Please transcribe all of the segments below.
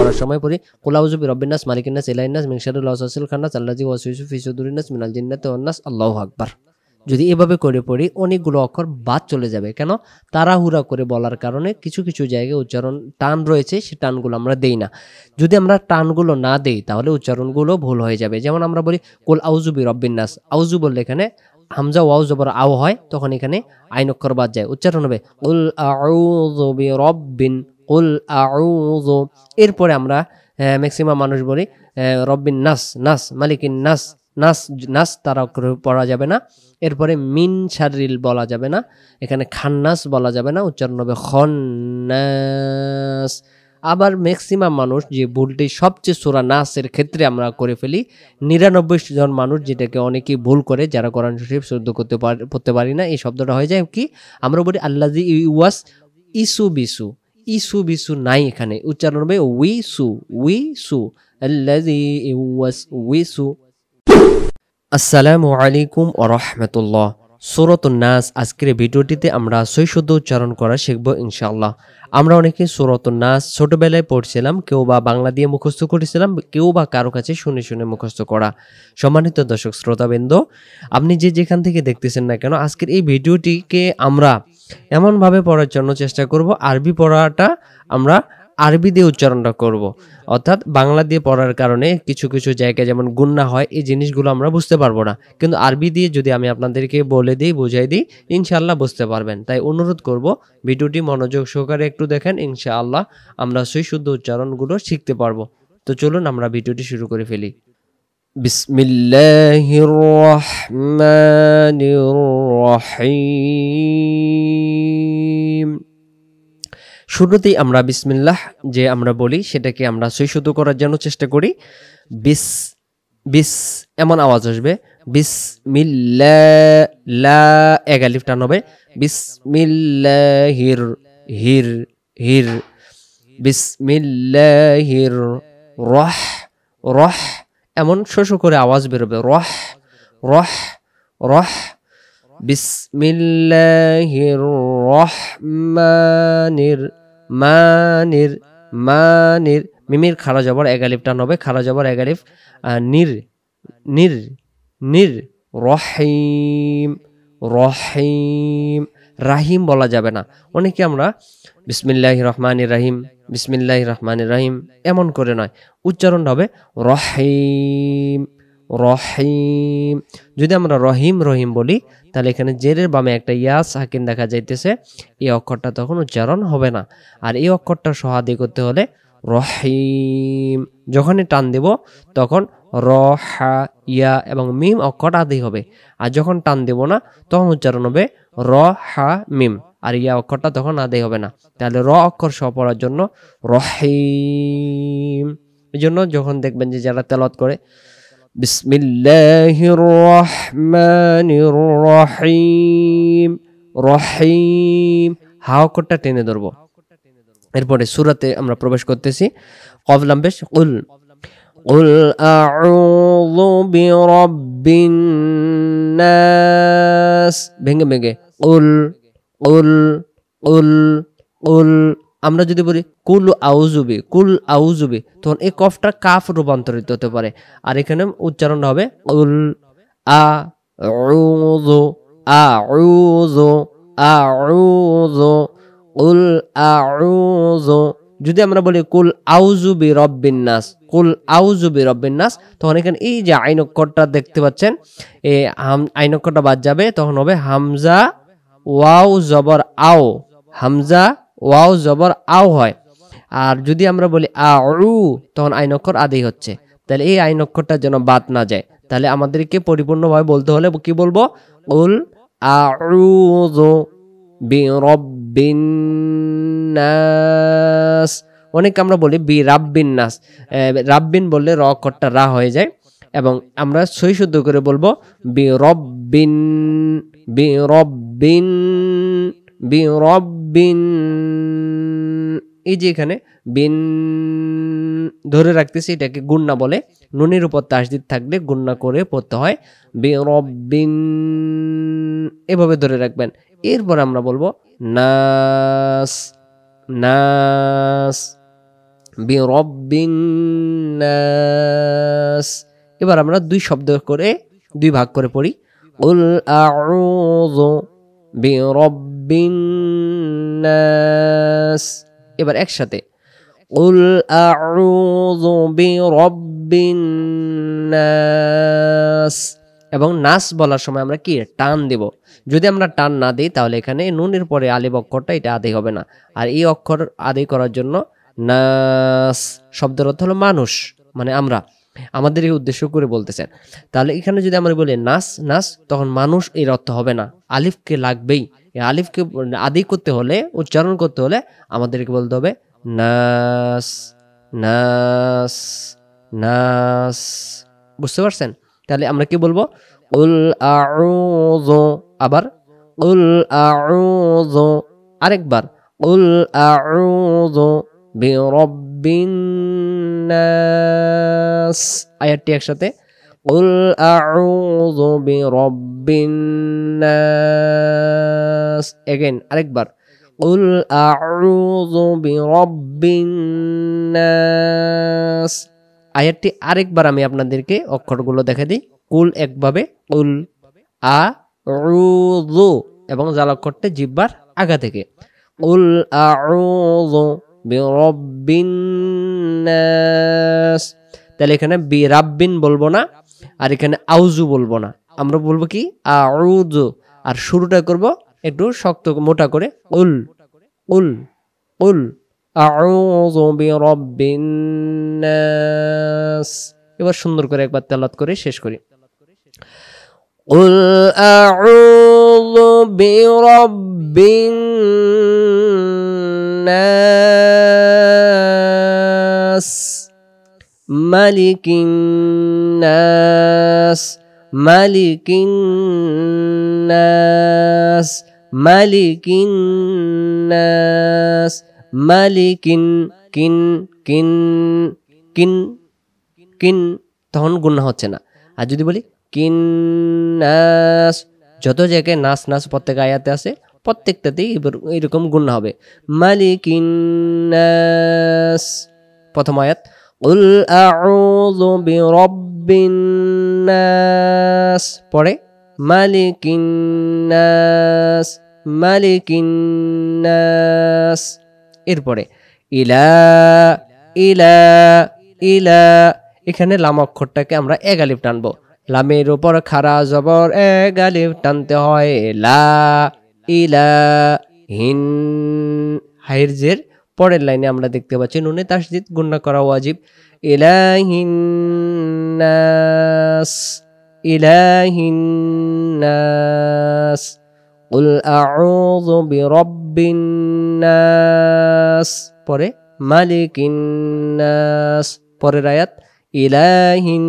পড়ার সময় পড়ি কুল আউযু বিরাব্বিন নাস মালিকিন নাস ইলাহিন নাস মিন শাররিল ওয়াসওয়াসিল খান্নাস আল্লাযী ওয়াসওয়াসু ফি সুদুরিন নাস মিনাল জিন্নাতি ওয়ান নাস। আল্লাহু আকবার। যদি এভাবে করে পড়ি অনেকগুলো অক্ষর বাদ চলে যাবে। কেন? তাড়াহুড়া করে বলার কারণে কিছু কিছু জায়গায় উচ্চারণ টান রয়েছে, সে টানগুলো আমরা দেই না। যদি আমরা টানগুলো না দেই তাহলে উচ্চারণগুলো ভুল হয়ে যাবে। যেমন আমরা বলি কুল আউযু বিরাব্বিন নাস, আউযু বললে এখানে হামজা ওয়াও জবর আও হয়, তখন এখানে আইন অক্ষর বাদ যায়, উচ্চারণ হবে কুল আউযু বিরাব্বিন, কুল আউযু। এরপরে আমরা ম্যাক্সিমাম মানুষ বলি রব্বিন নাস, নাস মালিকিন নাস, নাস নাস তারা পড়া যাবে না। এরপরে মিন শাররিল বলা যাবে না, এখানে খান্নাস বলা যাবে না, উচ্চারণ হবে খন্নাস। আবার ম্যাক্সিমাম মানুষ যে ভুলটি সবচেয়ে সূরা নাসের ক্ষেত্রে আমরা করে ফেলি, ৯৯ জন মানুষ যেটাকে অনেকেই ভুল করে, যারা কোরআন শরীফ শুদ্ধ পড়তে পারি না, এই শব্দটা হয়ে যায় কি আমরা বলি আল্লাযী ইউয়াস ইসু বিসু, ইসু বিসু নাই, এখানে উচ্চারণ হবে উইসু, উইসু আল্লাযী ইউয়াস উইসু। আসসালামু আলাইকুম ওয়া রাহমাতুল্লাহ। সূরাতুন নাস আজকের ভিডিওটিতে আমরা সহি শুদ্ধ উচ্চারণ করা শিখব ইনশাআল্লাহ। আমরা অনেকে সূরাতুন নাস ছোটবেলায় পড়ছিলাম, কেউ বা বাংলা দিয়ে মুখস্থ করেছিলাম, কেউ বা কারো কাছে শুনে শুনে মুখস্থ করা। সম্মানিত দর্শক শ্রোতাবৃন্দ, আপনি যে যেখান থেকে দেখতেছেন না কেন, আজকের এই ভিডিওটিকে আমরা এমনভাবে পড়ার জন্য চেষ্টা করব, আরবি পড়াটা আমরা আরবি দিয়ে উচ্চারণটা করব। অর্থাৎ বাংলা দিয়ে পড়ার কারণে কিছু কিছু জায়গায় যেমন গুন্না হয়, এই জিনিসগুলো আমরা বুঝতে পারবো না, কিন্তু আরবি দিয়ে যদি আমি আপনাদেরকে বলে দিই, বুঝাই দিই, ইনশাআল্লাহ বুঝতে পারবেন। তাই অনুরোধ করব ভিডিওটি মনোযোগ সহকারে একটু দেখেন, ইনশাআল্লাহ আমরা সহি শুদ্ধ উচ্চারণগুলো শিখতে পারবো। তো চলুন আমরা ভিডিওটি শুরু করে ফেলি। বিসমিল্লাহির রহমানির রহিম। শুরুতেই আমরা বিসমিল্লাহ যে আমরা বলি সেটাকে আমরা সহি শুদ্ধ করার জন্য চেষ্টা করি। বিস বিস এমন আওয়াজ আসবে, বিসমিল্লাহ, লা এক আলিফ টান হবে, বিসমিল্লাহির, হির হির, বিসমিল্লাহির রহ, রহ এমন শোষ করে আওয়াজ বেরোবে, রহ রহ রহ, বিসমিল্লাহির রহমানির, মানির মানির, মিমির খাড়া জবর এক আলিফ টান হবে, খাড়া জবর এক আলিফ, নির নির নির, রহিম রহিম। রাহিম বলা যাবে না। অনেকে আমরা বিসমিল্লাহির রহমানির রাহিম, বিসমিল্লাহির রহমানির রাহিম এমন করে নয়, উচ্চারণ হবে রহিম রহিম। যদি আমরা রহিম রহিম বলি তাহলে এখানে জেরের বামে একটা ইয়া সাকিন দেখা যাইতেছে, এই অক্ষরটা তখন উচ্চারণ হবে না। আর এই অক্ষরটা সহাদি করতে হলে রহিম, যখনই টান দেব তখন র হা ইয়া এবং মিম অক্ষর আদি হবে, আর যখন টান দেব না তখন উচ্চারণ হবে র হা মিম, আর ইয়া অক্ষরটা তখন আদি হবে না। তাহলে র অক্ষর সহ পড়ার জন্য রহিম। এই জন্য যখন দেখবেন যে যারা তেলাওয়াত করে বিসমিল্লাহির রহমানির রহিম, রহিম হা অক্ষরটা টেনে ধরবো। এরপরে সূরাতে আমরা প্রবেশ করতেছি। কফ লাম পেশ কুল, কুল আউযু বিরাব্বিন নাস, ভেঙে ভেঙে কুল কুল কুল কুল। আমরা যদি বলি কুল আউযুবি, কুল আউযুবি, তখন এই কফটা কাফ রূপান্তরিত হতে পারে, আর এখানে উচ্চারণ হবে কুল আউযু আউযু আউযু, কুল আউযু। যদি আমরা বলি কুল আউযু বিরাব্বিন নাস, কুল আউযু বিরাব্বিন নাস, তখন এখানে এই যে আইন অক্ষরটা দেখতে পাচ্ছেন, এই আইন অক্ষরটা বাদ যাবে, তখন হবে হামজা ওয়াও জবর আও, হামজা ওয়াও জবর আও হয়। আর যদি আমরা বলি আউ, তখন আইন অক্ষর আদি হচ্ছে। তাহলে এই আইন অক্ষরটা যেন বাদ না যায়, তাহলে আমাদেরকে পরিপূর্ণভাবে বলতে হলে কি বলবো, কুল আউযু বিরাব্বিন নাস। অনেক আমরা বলি বিরাব্বিন নাস, রাব্বিন বললে র অক্ষরটা রা হয়ে যায়, এবং আমরা সহি শুদ্ধ করে বলবো বিরাব্বিন বিরাব্বিন বিরাব্বিন। এই যে এখানে বিন ধরে রাখতেছি, এটাকে গুন্না বলে, নুনের উপর তাসদিদ থাকলে গুন্না করে পড়তে হয়, বিরাব্বিন এভাবে ধরে রাখবেন। এরপর আমরা বলবো নাস, নাস বিরব্বিন নাস। এবার আমরা দুই শব্দ করে দুই ভাগ করে পড়ি। কুল আউযু বিরব্বিন নাস। এবার একসাথে কুল আউযু বিরব্বিন নাস। এবং নাস বলার সময় আমরা কি টান দেব। যদি আমরা টান না দিই তাহলে এখানে নুনের পরে আলিফ অক্ষরটা এটা আদায় হবে না। আর এই অক্ষর আদায় করার জন্য নাস শব্দের অর্থ হলো মানুষ, মানে আমরা, আমাদের এই উদ্দেশ্য করে বলতেছেন। তাহলে এখানে যদি আমরা বলি নাস নাস, তখন মানুষ এর অর্থ হবে না, আলিফকে লাগবেই। এই আলিফকে আদায় করতে হলে, উচ্চারণ করতে হলে আমাদেরকে বলতে হবে নাস নাস নাস। বুঝতে পারছেন? তাহলে আমরা কি বলবো? কুল আউযু, আবার কুল আউযু, আরেকবার কুল আউযু বিরব্বিন নাস। আয়াতটি একসাথে কুল আউযু বিরব্বিন নাস। এগেইন আরেকবার কুল আউযু বিরব্বিন নাস। আয়াতটি আরেকবার আমি আপনাদেরকে অক্ষরগুলো দেখে দিই। কুল একভাবে, কুল আউযু, এবং জাল অক্ষরটা জিহ্বার আগা থেকে। কুল আউযু বিরব্বিন নাস। তাহলে এখানে বিরাব্বিন বলবো না, আর এখানে আউযু বলবো না, আমরা বলবো কি আউযু। আর শুরুটা করব একটু শক্ত মোটা করে, কুল কুল কুল আউযু বিরাব্বিন নাস। এবার সুন্দর করে একবার তেলাওয়াত করে শেষ করি। কুল আউযু বিরাব্বিন নাস মালিকিন নাস মালিকিন নাস মালিকিন নাস মালিকিন, কিন কিন কিন কিন, তখন গুণা হচ্ছে না। আর যদি বলি কিন নাস, যত জায়গায় নাস নাস প্রত্যেক আয়াতে আছে প্রত্যেকটাতেই এরকম গুণা হবে। মালিকিন নাস, প্রথম আয়াত কুল আউযু বিরব্বিন নাস, পরে মালিকিন নাস মালিকিন নাস। এরপরে ইলা ইলা ইলা, এখানে লাম অক্ষরটাকে আমরা এক আলিফ টানবো। লামের উপর খাড়া জবর এক আলিফ টানতে হয়। লা ইলা হিন, হাইর জের পরের লাইনে আমরা দেখতে পাচ্ছি নুনে তাসদিদ গুণনা করা ওয়াজিব। ইলাহিন নাস ইলাহিন নাস কুল আউযু বিরব্বিন নাস, পরে মালিকিন নাস, পরের আয়াত ইলাহিন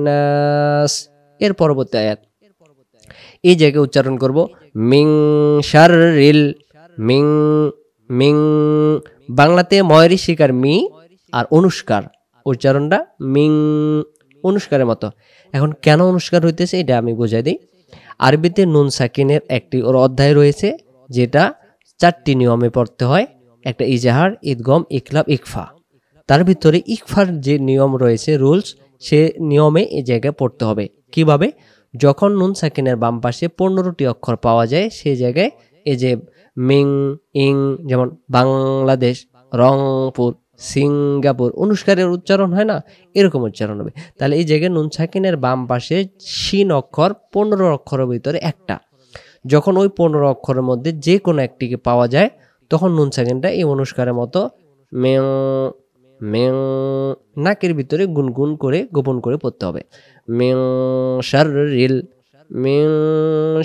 নাস। এর পরবর্তী আয়াত এই জায়গায় উচ্চারণ করব মিং শাররিল, মিং মিং, বাংলাতে ময়েরি শিকার মি আর অনুষ্কার, উচ্চারণটা মিং, অনুষ্কারের মতো। এখন কেন অনুষ্কার হইতেছে এটা আমি বুঝাই দিই। আরবিতে নুন সাকিনের একটি ওর অধ্যায় রয়েছে, যেটা 4টি নিয়মে পড়তে হয়। একটা ইজাহার, ইদগম, ইকলাব, ইকফা। তার ভিতরে ইকফার যে নিয়ম রয়েছে, রুলস, সে নিয়মে এই জায়গায় পড়তে হবে। কিভাবে? যখন নুন সাকিনের বাম পাশে 15টি অক্ষর পাওয়া যায়, সেই জায়গায় এই যে মিং ইং, যেমন বাংলাদেশ, রংপুর, সিঙ্গাপুর, অনুষ্কারের উচ্চারণ হয় না, এরকম উচ্চারণ হবে। তাহলে এই জায়গায় নুন সাকিনের বাম পাশে শিন অক্ষর 15 অক্ষরের ভিতরে একটা, যখন ওই 15 অক্ষরের মধ্যে যে কোনো একটিকে পাওয়া যায়, তখন নুন সাকিনটা এই অনুষ্কারের মতো মেং মেং, নাকের ভিতরে গুনগুন করে গোপন করে পড়তে হবে। মিং শাররিল মিং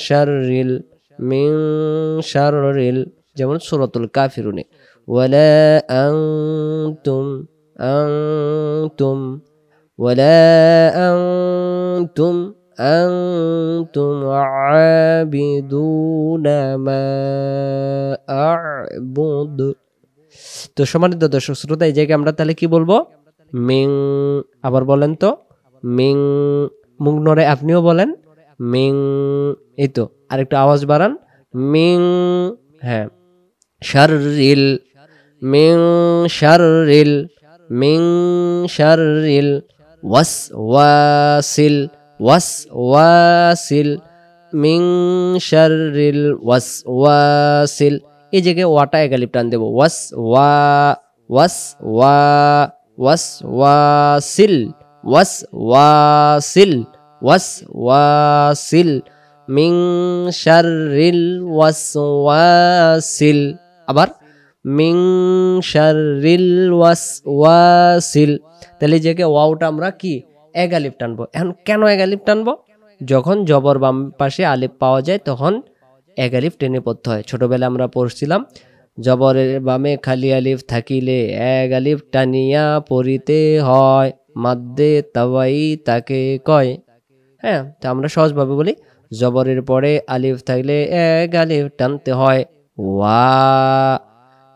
শাররিল মিং শাররিল, যেমন সূরাতুল কাফিরুনে ওয়ালা আনতুম আনতুম ওয়ালা আনতুম আনতুম আবিদুনা মা আ'বুদু। তো সম্মানিত দর্শক শ্রোতা, এই জায়গায় আমরা তাহলে কি বলবো? মিং, আবার বলেন তো, মিং, মুখ নড়ে আপনিও বলেন মিং, এই তো আরেকটু আওয়াজ বাড়ান, মিং, হ্যাঁ, শাররিল মিন শাররিল মিন শাররিল ওয়াসওয়াসিল ওয়াসওয়াসিল মিন শাররিল ওয়াসওয়াসিল। এই জায়গায় ওয়াটা একালিপ টান দেব, ওয়াসওয়াসিল ওয়াসওয়াসিল ওয়াসওয়াসিল মিন শাররিল ওয়াসওয়াসিল। আবার মিন শাররিল ওয়াসওয়াসিল। তাহলে এই জায়গায় ওয়াওটা আমরা কি এক আলিফ টানবো। এখন কেন এক আলিফ টানবো? যখন জবর বাম পাশে আলিফ পাওয়া যায় তখন এক আলিফ টেনে পড়তে হয়। ছোটবেলায় আমরা পড়ছিলাম জবরের বামে খালি আলিফ থাকিলে এক আলিফ টানিয়া পড়িতে হয়, মাদ্দে তাওয়াই তাকে কয়। হ্যাঁ, তো আমরা সহজভাবে বলি জবরের পরে আলিফ থাকলে এক আলিফ টানতে হয়। ওয়া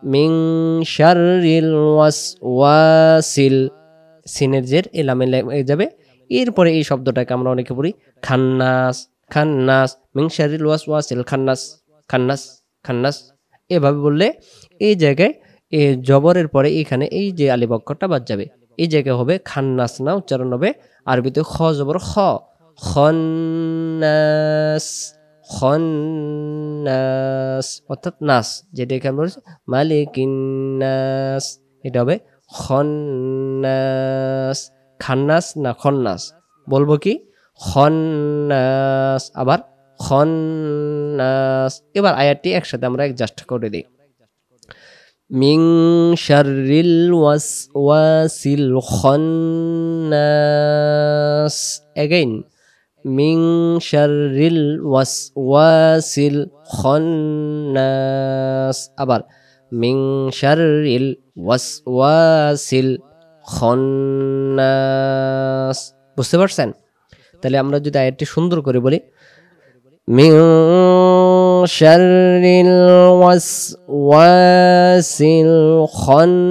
মিন শাররিল ওয়াসওয়াসিল, সিনের জের এলামে যাবে। এরপরে এই শব্দটাকে আমরা অনেকে পড়ি খান্নাস খান্নাস, মিন শাররিল ওয়াসওয়াসিল খান্নাস খান্নাস খান্নাস। এভাবে বললে এই জায়গায় জবরের পরে এখানে এই যে আলিফ অক্ষরটা বাদ যাবে। এই জায়গায় হবে খান্নাস না, উচ্চারণ হবে আরবিতে খ জবর খ, খন্নাস খন্নাস, অর্থাৎ নাস, যেটা এখানে বলছে মালিকিন নাস, এটা হবে খন্নাস। খান্নাস না খন্নাস, বলবো কি খন্নাস, আবার খন্নাস। এবার আয়াতটি একসাথে আমরা অ্যাডজাস্ট করে দিই। মিন শাররিল ওয়াসওয়াসিল খন্নাস। এগেইন মিন শাররিল ওয়াসওয়াসিল খন্নাস। আবার মিন শাররিল ওয়াসওয়াসিল খন্নাস। বুঝতে পারছেন? তাহলে আমরা যদি আয়াতটি সুন্দর করে বলি, মিন শাররিল ওয়াসওয়াসিল খন্নাস।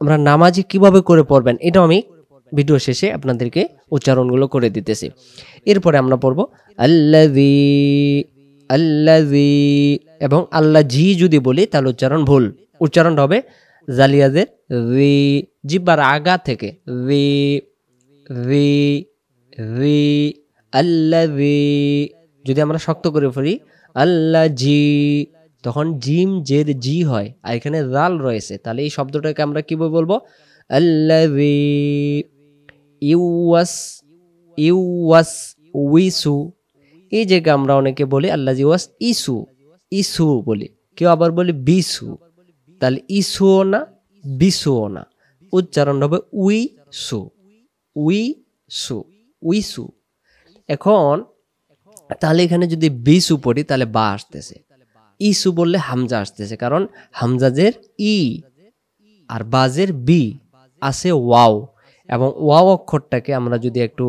আমরা নামাজি কিভাবে করে পড়বেন এটাও আমি ভিডিও শেষে আপনাদেরকে উচ্চারণগুলো করে দিতেছি। এরপরে আমরা পড়ব আল্লাযী আল্লাযী, এবং আল্লাহ জি যদি বলি তাহলে উচ্চারণ ভুল। উচ্চারণটা হবে জালিয়াদের রি, জিব্বার আগা থেকে রি রি রি। আল্লাযী যদি আমরা শক্ত করে পড়ি আল্লাহ জি, তখন জিম জের জি হয়, আর এখানে জাল রয়েছে। তাহলে এই শব্দটাকে আমরা কিভাবে বলবো? আল্লাযী ইউয়াস ইউয়াস উইসু। এই জায়গায় আমরা অনেকে বলি আল্লাযী ওয়াস ইসু ইসু বলি, কেউ আবার বলি বিসু। তাহলে ইসুও না বিসুও না, উচ্চারণ হবে উইসু উইসু উইসু। এখন তাহলে এখানে যদি বিসু পড়ি তাহলে বা আসতেছে, ইসু বললে হামজা আসতেছে, কারণ হামজাজের ই আর বাজের বি আছে ওয়াও। এবং ওয়াও অক্ষরটাকে আমরা যদি একটু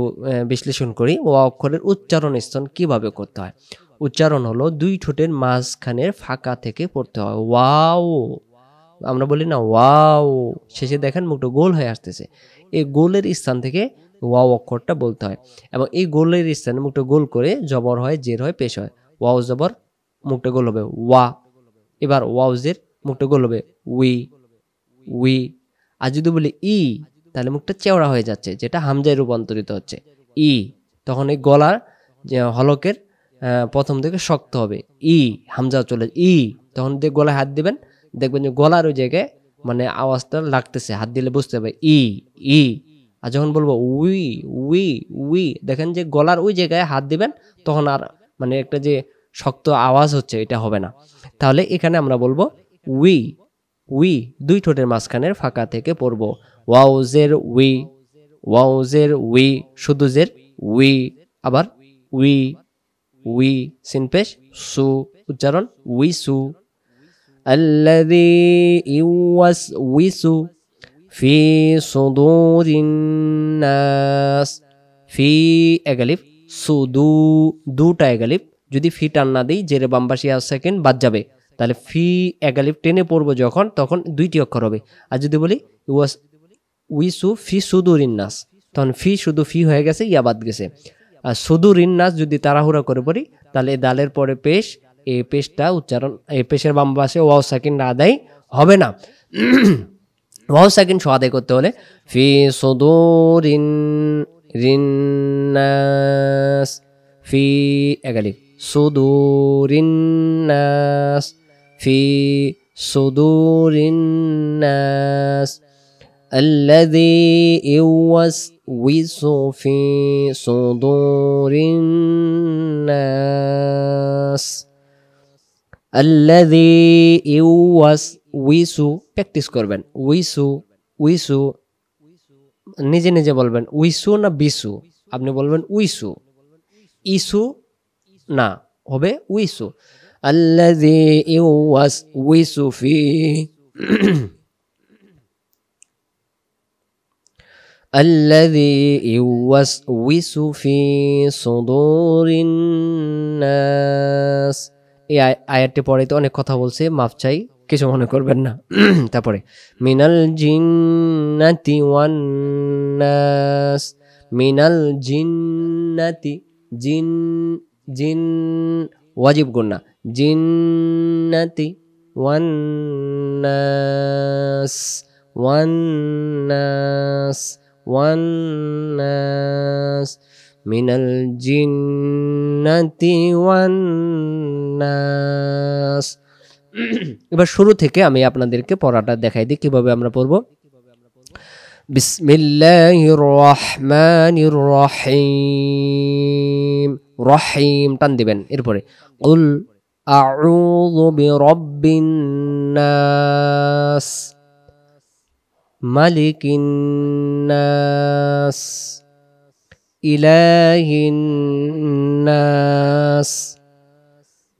বিশ্লেষণ করি, ওয়াও অক্ষরের উচ্চারণ স্থান কিভাবে করতে হয়। উচ্চারণ হলো দুই ঠোঁটের মাঝখানের ফাঁকা থেকে পড়তে হয় ওয়াও। আমরা বলি না ওয়াও, শেষে দেখেন মুখটা গোল হয়ে আসতেছে, এই গোলের স্থান থেকে ওয়াও অক্ষরটা বলতে হয়। এবং এই গোলের স্থানে মুখটা গোল করে জবর হয়, জের হয়, পেশ হয়। ওয়াও জবর, মুখটা গোল হবে ওয়া। এবার ওয়াও জের, মুখটা গোল হবে উই উই। আর যদি বলি ই তাহলে মুখটা চেওড়া হয়ে যাচ্ছে, যেটা হামজায় রূপান্তরিত হচ্ছে ই। তখন এই গলার যে হলকের প্রথম থেকে শক্ত হবে, ই হামজা চলে ই, তখন দিয়ে গলায় হাত দিবেন, দেখবেন যে গলার ওই জায়গায় মানে আওয়াজটা লাগতেছে, হাত দিলে বুঝতে হবে ই ই। আর যখন বলবো উই উই উই, দেখেন যে গলার ওই জায়গায় হাত দিবেন, তখন আর মানে একটা যে শক্ত আওয়াজ হচ্ছে এটা হবে না। তাহলে এখানে আমরা বলবো উই উই, দুই ঠোঁটের মাঝখানের ফাঁকা থেকে পড়বো ওয়াউজের উই ওয়াউজের উই, শুধু জের উই। আবার উই উই, সিনপেশ সু, উচ্চারণ উইসু। আল্লাযী ইউওয়াসউইসু ফি সুদুরিন নাস। ফি এগালিফ, সুদু দুটা এগালিফ, যদি ফি টান না দিই জেরে বামপাশে সেকেন্ড বাদ যাবে, তাহলে ফি এগালিফ টেনে পড়বো যখন, তখন দুইটি অক্ষর হবে। আর যদি বলি ওয়াস উইসু ফি সুদুরিন নাস, তখন ফি শুধু ফি হয়ে গেছে, ইয়া বাদ গেছে। আর সুদুরিন নাস যদি তাড়াহুড়া করে পড়ি তাহলে দালের পরে পেশ, এই পেশটা উচ্চারণ, এই পেশের বাম পাশে ওয়াও সাকিন আদায় হবে না। ওয়াও সাকিন সহ আদায় করতে হলে ফি সুদুরিন রিন্নাস, ফি একালিফ সুদুরিন নাস, ফি সুদুরিন নাস الذي يوسوس في صدور الناس الذي يوسوس প্র্যাকটিস করবেন। উইসু নিজে নিজে বলবেন, উইসু না বিসু, আপনি বলবেন উইসু, ইসু না, হবে উইসু। الذي يوسوس في الذي يوسوس في صدور الناس। এই আয়াতটি পড়ে তো অনেক কথা বলছে, মাফ চাই, কিছু মনে করবেন না। তারপরে মিনাল জিন্নাতি ওয়ান নাস, মিনাল জিন্নাতি, জিন জিন ওয়াজিব গুন্না, জিন্নাতি ওয়ান নাস, ওয়ান নাস, ওয়ান নাস, মিনাল জিন্নাতি ওয়ান নাস। এবার শুরু থেকে আমি আপনাদেরকে পড়াটা দেখাই দিই কিভাবে আমরা পড়ব। বিসমিল্লাহির রহমানির রহিম, রহিম টান দিবেন। এরপরে কুল আউযু বিরাব্বিন নাস, মালিকিন নাস, ইলাহিন নাস,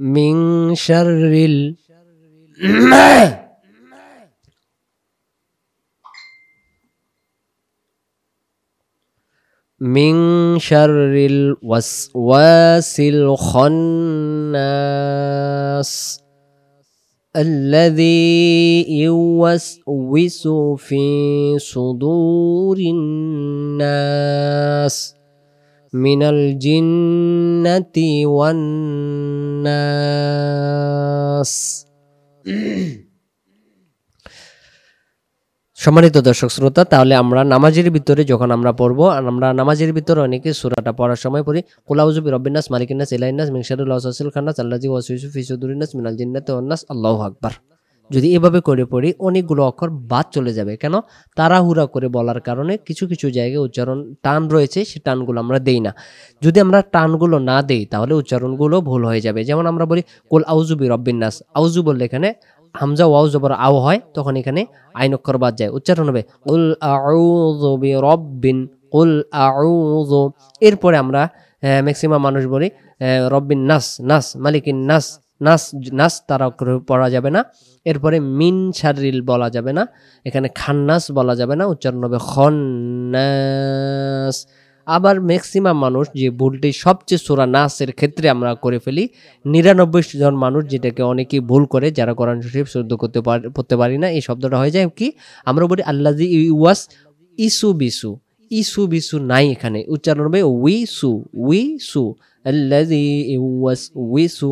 মিন শাররিল মিন শাররিল ওয়াসওয়াসিল খান্নাস الذي يوسوس في صدور الناس من الجنة والناس। সম্মানিত দর্শক শ্রোতা, তাহলে আমরা নামাজের ভিতরে যখন আমরা পড়বো, আমরা নামাজের ভিতরে অনেকে সূরাটা পড়ার সময় পড়ি কুল আউযু বিরাব্বিন নাস, মালিকিন নাস, ইলাহিন নাস, মিন শাররিল ওয়াসওয়াসিল খান্নাস, আল্লাযী ইউওয়াসওয়িসু ফি সুদুরিন নাস মিনাল জিন্নাতি ওয়ান নাস। আল্লাহু আকবার। যদি এভাবে করে পড়ি অনেকগুলো অক্ষর বাদ চলে যাবে। কেন? তাড়াহুড়া করে বলার কারণে কিছু কিছু জায়গায় উচ্চারণ টান রয়েছে, সে টানগুলো আমরা দেই না। যদি আমরা টানগুলো না দেই তাহলে উচ্চারণগুলো ভুল হয়ে যাবে। যেমন আমরা বলি কুল আউযু বিরাব্বিন নাস, আউযু বললে এখানে হামজা ওয়াও জবর আও হয়, তখন এখানে আইন অক্ষর বাদ যায়, উচ্চারণ হবে কুল আউযু বিরাব্বিন, কুল আউযু। এরপরে আমরা ম্যাক্সিমাম মানুষ বলি রব্বিন নাস, নাস, মালিকিন নাস, নাস, নাস তারা পড়া যাবে না। এরপরে মিন শাররিল বলা যাবে না, এখানে খান্নাস বলা যাবে না, উচ্চারণ হবে খন্নাস। আবার ম্যাক্সিমাম মানুষ যে ভুলটি সবচেয়ে সূরা নাসের ক্ষেত্রে আমরা করে ফেলি, 99 জন মানুষ যেটাকে অনেকেই ভুল করে, যারা কোরআন শরীফ শুদ্ধ পড়তে পারি না, এই শব্দটা হয়ে যায় কি, আমরা বলি আল্লাযী ইউওয়াস ইসু বিসু, ইসু বিসু নাই, এখানে উচ্চারণ হবে উইসু, উইসু, আল্লাযী ইউওয়াস উইসু